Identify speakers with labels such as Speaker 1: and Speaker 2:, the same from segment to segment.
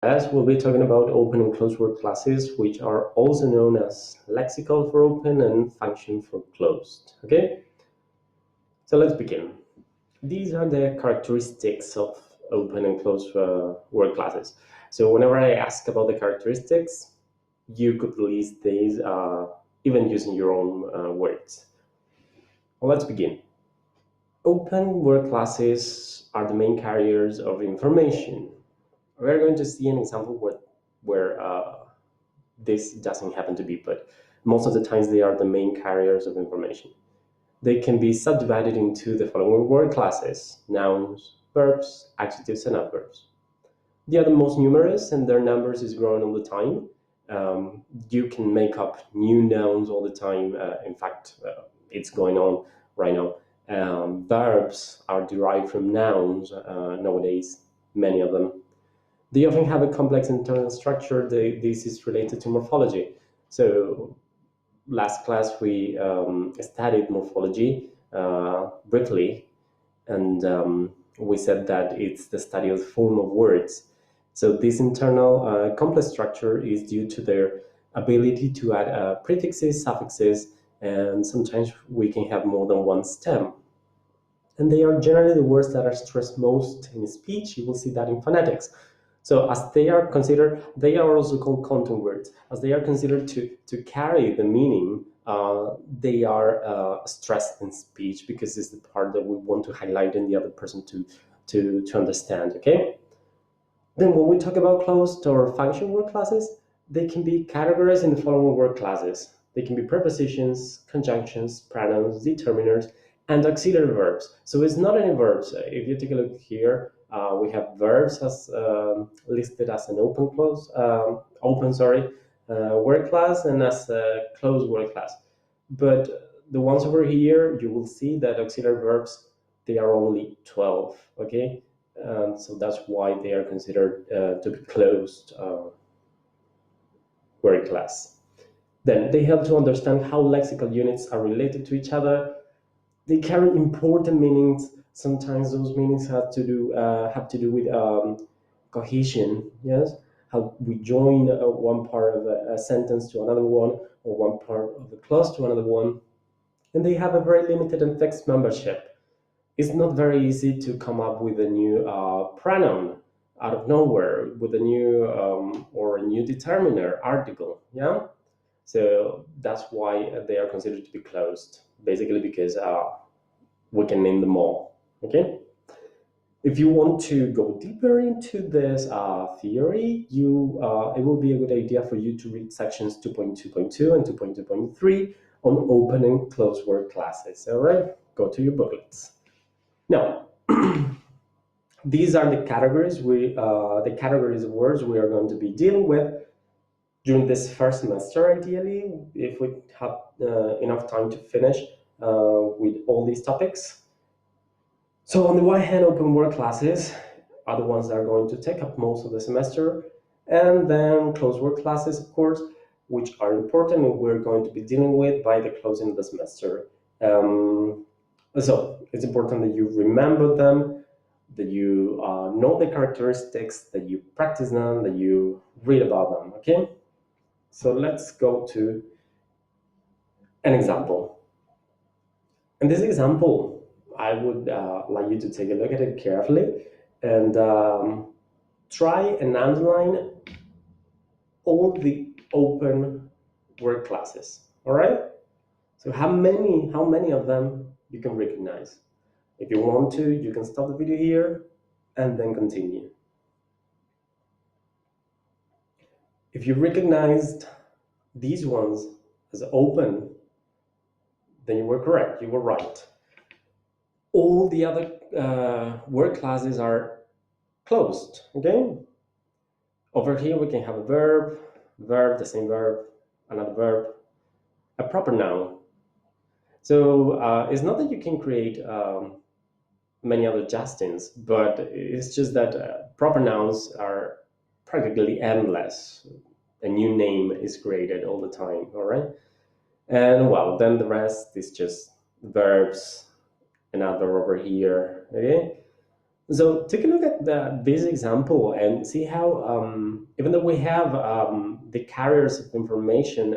Speaker 1: As we'll be talking about open and closed word classes, which are also known as lexical for open and function for closed. Okay, so let's begin. These are the characteristics of open and closed word classes. So whenever I ask about the characteristics, you could list these even using your own words. Well, let's begin. Open word classes are the main carriers of information. We're going to see an example where this doesn't happen to be, but most of the times they are the main carriers of information. They can be subdivided into the following word classes: nouns, verbs, adjectives, and adverbs. They are the most numerous, and their numbers is growing all the time. You can make up new nouns all the time. In fact, it's going on right now. Verbs are derived from nouns nowadays, many of them. They often have a complex internal structure. This is related to morphology. So last class we studied morphology briefly, and we said that it's the study of the form of words. So this internal complex structure is due to their ability to add prefixes, suffixes, and sometimes we can have more than one stem. And they are generally the words that are stressed most in speech. You will see that in phonetics. So as they are considered, they are also called content words. As they are considered to carry the meaning, they are stressed in speech because it's the part that we want to highlight in the other person to understand, okay? Then when we talk about closed or function word classes, they can be categorized in the following word classes. They can be prepositions, conjunctions, pronouns, determiners, and auxiliary verbs. So it's not any verbs. If you take a look here, we have verbs as listed as an word class and as a closed word class. But the ones over here, you will see that auxiliary verbs, they are only 12, okay? So that's why they are considered to be closed word class. Then they help to understand how lexical units are related to each other. They carry important meanings. Sometimes those meanings have to do with cohesion. Yes, how we join one part of a sentence to another one, or one part of a clause to another one. And they have a very limited and fixed membership. It's not very easy to come up with a new pronoun out of nowhere, with a new or a new determiner article. Yeah, so that's why they are considered to be closed, basically because we can name them all. Okay. If you want to go deeper into this theory, it will be a good idea for you to read sections 2.2.2 and 2.2.3 on open and closed word classes. All right, go to your booklets. Now, these are the categories of words we are going to be dealing with during this first semester. Ideally, if we have enough time to finish with all these topics. So on the one hand, open word classes are the ones that are going to take up most of the semester, and then closed word classes, of course, which are important and we're going to be dealing with by the closing of the semester. So it's important that you remember them, that you know the characteristics, that you practice them, that you read about them, okay? So let's go to an example. In this example, I would like you to take a look at it carefully and try and underline all the open word classes. All right? So how many of them you can recognize? If you want to, you can stop the video here and then continue. If you recognized these ones as open, then you were correct, you were right. All the other word classes are closed, okay? Over here we can have a verb, the same verb, another verb, a proper noun. So it's not that you can create many other Justins, but it's just that proper nouns are practically endless. A new name is created all the time, all right? And well, then the rest is just verbs, another over here, okay? So take a look at this example and see how, even though we have the carriers of information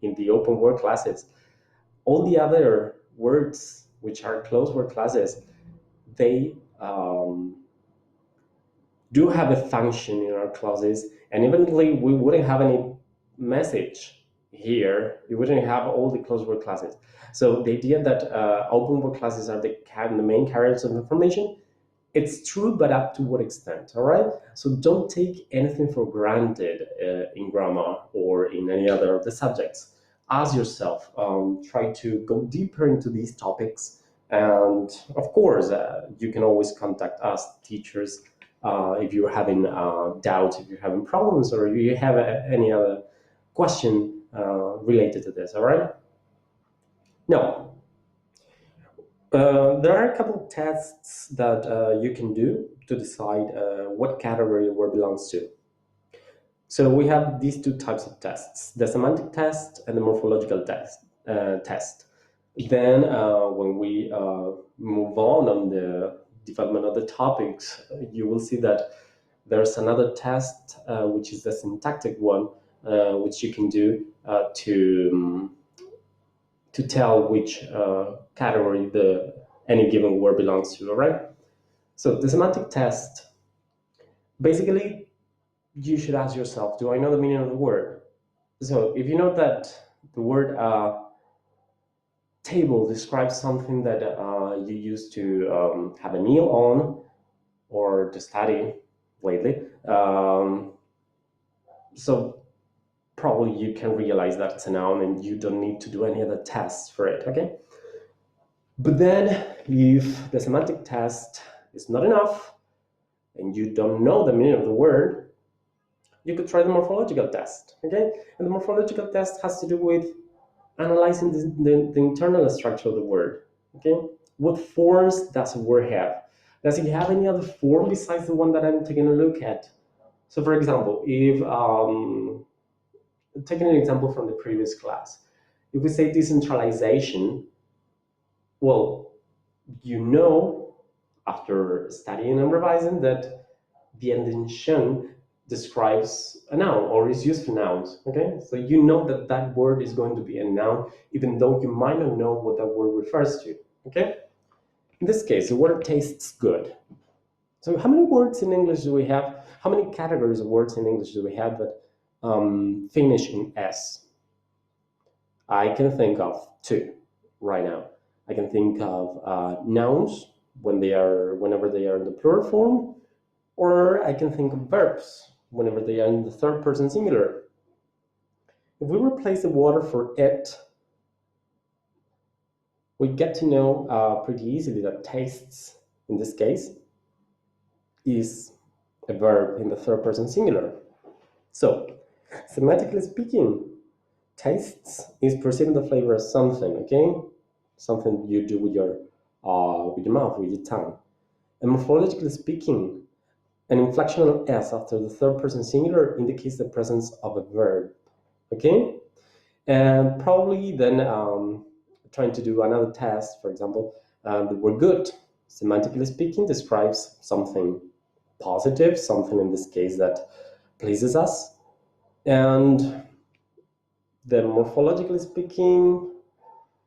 Speaker 1: in the open word classes, all the other words which are closed word classes, they do have a function in our clauses, and eventually we wouldn't have any message here. We wouldn't have all the closed word classes. So the idea that open word classes are the main carriers of information, it's true, but up to what extent? All right. So don't take anything for granted in grammar or in any other of the subjects. Ask yourself. Try to go deeper into these topics, and of course, you can always contact us, teachers, if you're having doubts, if you're having problems, or if you have any other question related to this. All right. Now, there are a couple of tests that you can do to decide what category the word belongs to. So we have these two types of tests: the semantic test and the morphological test. Then, when we move on the development of the topics, you will see that there's another test, which is the syntactic one, which you can do to tell which category any given word belongs to. All right. So the semantic test, basically, you should ask yourself, do I know the meaning of the word? So if you know that the word table describes something that you used to have a meal on or to study lately, so probably you can realize that it's a noun and you don't need to do any other tests for it, okay? But then if the semantic test is not enough and you don't know the meaning of the word, you could try the morphological test, okay? And the morphological test has to do with analyzing the internal structure of the word, okay? What forms does a word have? Does it have any other form besides the one that I'm taking a look at? So for example, if, taking an example from the previous class, if we say decentralization, well, you know, after studying and revising, that the ending "tion" describes a noun or is used for nouns. Okay, so you know that that word is going to be a noun, even though you might not know what that word refers to. Okay, in this case, the word tastes good. So, how many words in English do we have? How many categories of words in English do we have that finish in S? I can think of two right now. I can think of nouns whenever they are in the plural form, or I can think of verbs whenever they are in the third person singular. If we replace the water for it, we get to know pretty easily that tastes, in this case, is a verb in the third person singular. So, semantically speaking, tastes is perceiving the flavor of something, okay? Something you do with your mouth, with your tongue. And morphologically speaking, an inflectional S after the third person singular indicates the presence of a verb, okay? And probably then trying to do another test, for example, the word good, semantically speaking, describes something positive, something in this case that pleases us. And then morphologically speaking,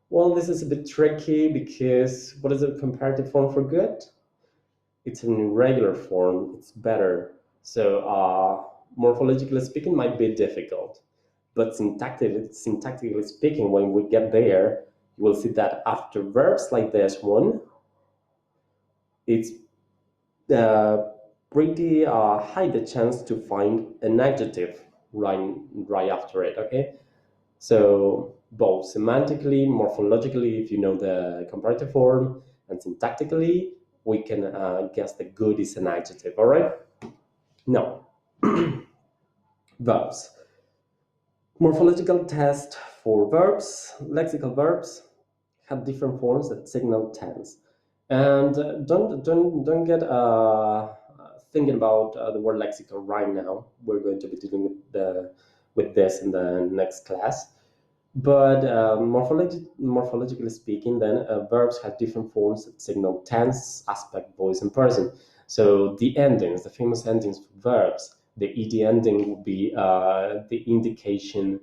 Speaker 1: well, this is a bit tricky because what is the comparative form for good? It's an irregular form, it's better. So morphologically speaking might be difficult. But syntactically speaking, when we get there, you will see that after verbs like this one, it's pretty high the chance to find an adjective right after it, okay? So both semantically, morphologically, if you know the comparative form, and syntactically, we can guess that good is an adjective, all right? Now, verbs. Morphological test for verbs, lexical verbs, have different forms that signal tense. And don't get thinking about the word lexical right now. We're going to be dealing with this in the next class. But morphologically speaking, then verbs have different forms that signal tense, aspect, voice, and person. So the endings, the famous endings for verbs, the ed ending would be the indication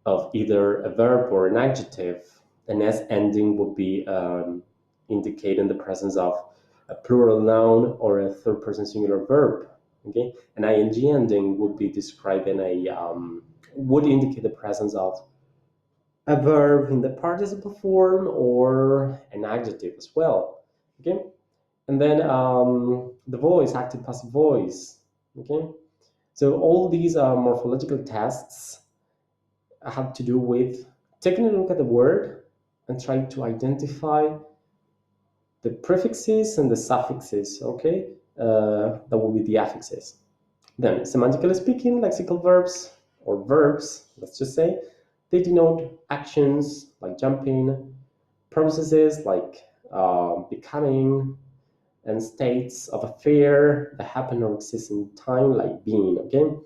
Speaker 1: of either a verb or an adjective. An s ending would be indicating the presence of a plural noun or a third person singular verb. Okay, an ing ending would be describing a would indicate the presence of a verb in the participle form or an adjective as well. Okay, and then the voice, active passive voice. Okay, so all these morphological tests have to do with taking a look at the word and trying to identify the prefixes and the suffixes. Okay, that will be the affixes. Then, semantically speaking, lexical verbs or verbs, let's just say, they denote actions like jumping, processes like becoming, and states of affair that happen or exist in time, like being. Okay,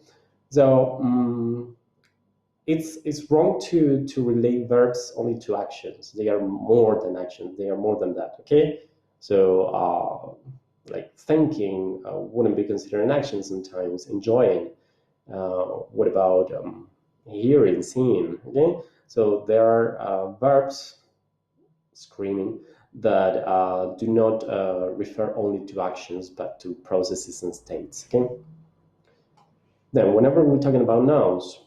Speaker 1: so it's wrong to relate verbs only to actions. They are more than actions. They are more than that. Okay, so like thinking wouldn't be considered an action sometimes. Enjoying. What about hearing, seeing? Okay, so there are verbs, screaming, that do not refer only to actions but to processes and states. Okay. Then, whenever we're talking about nouns,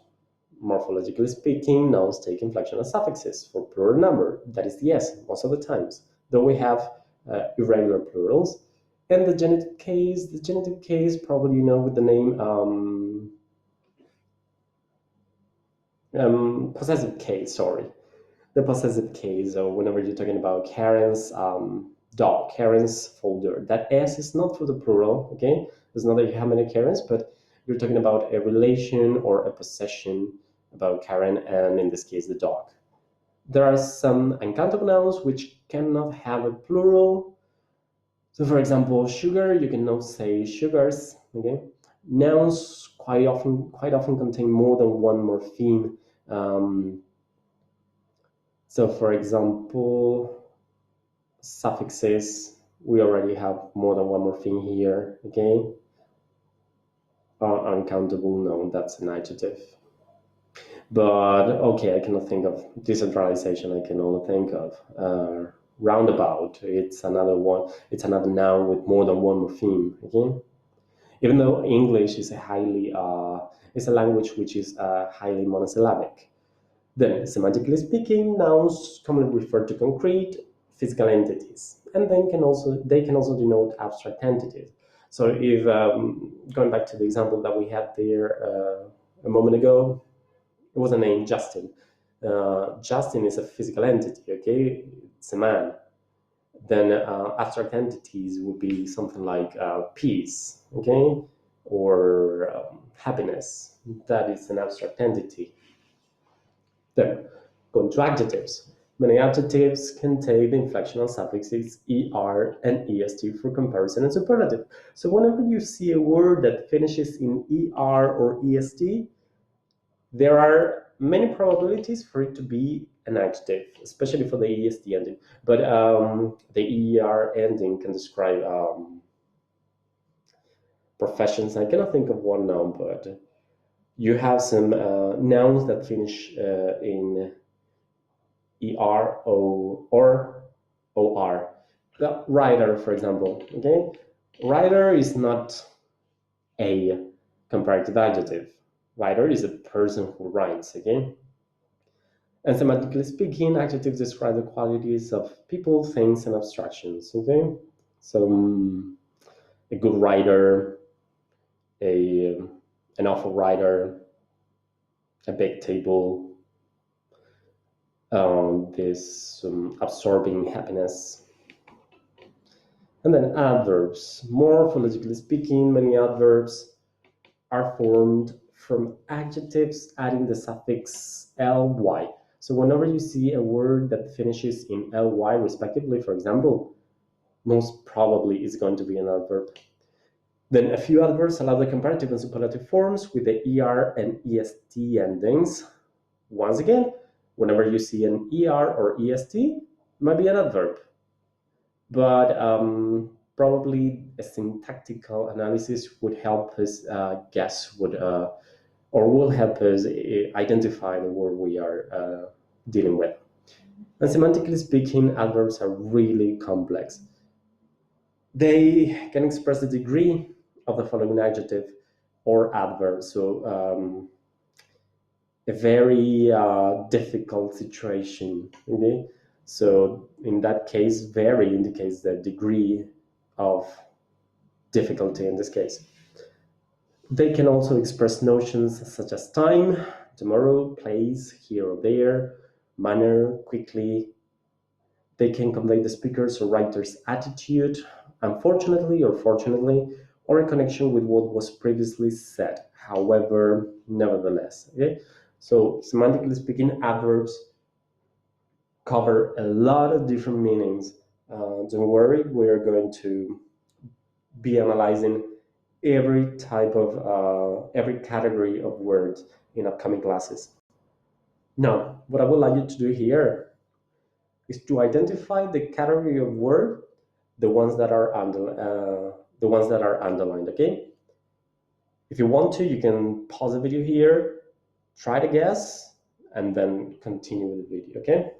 Speaker 1: morphologically speaking, nouns take inflectional suffixes for plural number. That is the s most of the times. Though we have irregular plurals. And the genitive case, probably you know with the name possessive case. Sorry, the possessive case, or whenever you're talking about Karen's dog, Karen's folder, that S is not for the plural, okay? It's not that you have many Karens, but you're talking about a relation or a possession about Karen, and in this case, the dog. There are some uncountable nouns which cannot have a plural. So, for example, sugar, you cannot say sugars, okay? Nouns quite often contain more than one morpheme. So, for example, suffixes, we already have more than one morpheme here, okay? Uncountable, no, that's an adjective. But okay, I cannot think of decentralization. I can only think of roundabout. It's another one. It's another noun with more than one morpheme. Okay, even though English is it's a language which is highly monosyllabic. Then, semantically speaking, nouns commonly refer to concrete physical entities, and then they can also denote abstract entities. So, if going back to the example that we had there a moment ago, it was a name Justin. Justin is a physical entity. Okay, it's a man. Then abstract entities would be something like peace. Okay, or happiness. That is an abstract entity. Then, going to adjectives. Many adjectives contain the inflectional suffixes er and est for comparison and superlative. So whenever you see a word that finishes in er or est, there are many probabilities for it to be an adjective, especially for the est ending. But the er ending can describe professions. I cannot think of one now, but you have some nouns that finish in er o or or. The writer, for example. Okay, writer is not a comparative adjective. Writer is a person who writes. Okay. And thematically speaking, adjectives describe the qualities of people, things, and abstractions. Okay, so a good writer, a an awful writer, a big table, this absorbing happiness. And then adverbs. Morphologically speaking, many adverbs are formed from adjectives adding the suffix ly. So whenever you see a word that finishes in ly respectively, for example, most probably is going to be an adverb. Then a few adverbs allow the comparative and superlative forms with the er and est endings. Once again, Whenever you see an ER or EST, it might be an adverb. But probably a syntactical analysis would help us guess or will help us identify the word we are dealing with. And semantically speaking, adverbs are really complex. They can express the degree of the following adjective or adverb. So a very difficult situation. Okay, so in that case, very indicates the degree of difficulty in this case. They can also express notions such as time, tomorrow, place, here or there, manner, quickly. They can convey the speaker's or writer's attitude, unfortunately or fortunately, or a connection with what was previously said. However, nevertheless, okay? So semantically speaking, adverbs cover a lot of different meanings. Don't worry, we're going to be analyzing every type of, every category of words in upcoming classes. Now, what I would like you to do here is to identify the category of word, the ones that are underlined. Okay. If you want to, you can pause the video here, try to guess, and then continue with the video. Okay.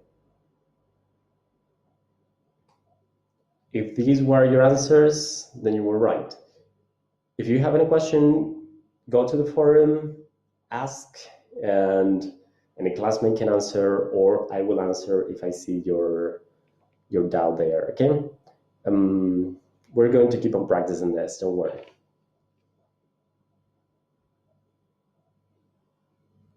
Speaker 1: If these were your answers, then you were right. If you have any question, go to the forum, ask, and any classmate can answer, or I will answer if I see your doubt there. Okay. We're going to keep on practicing this. Don't worry.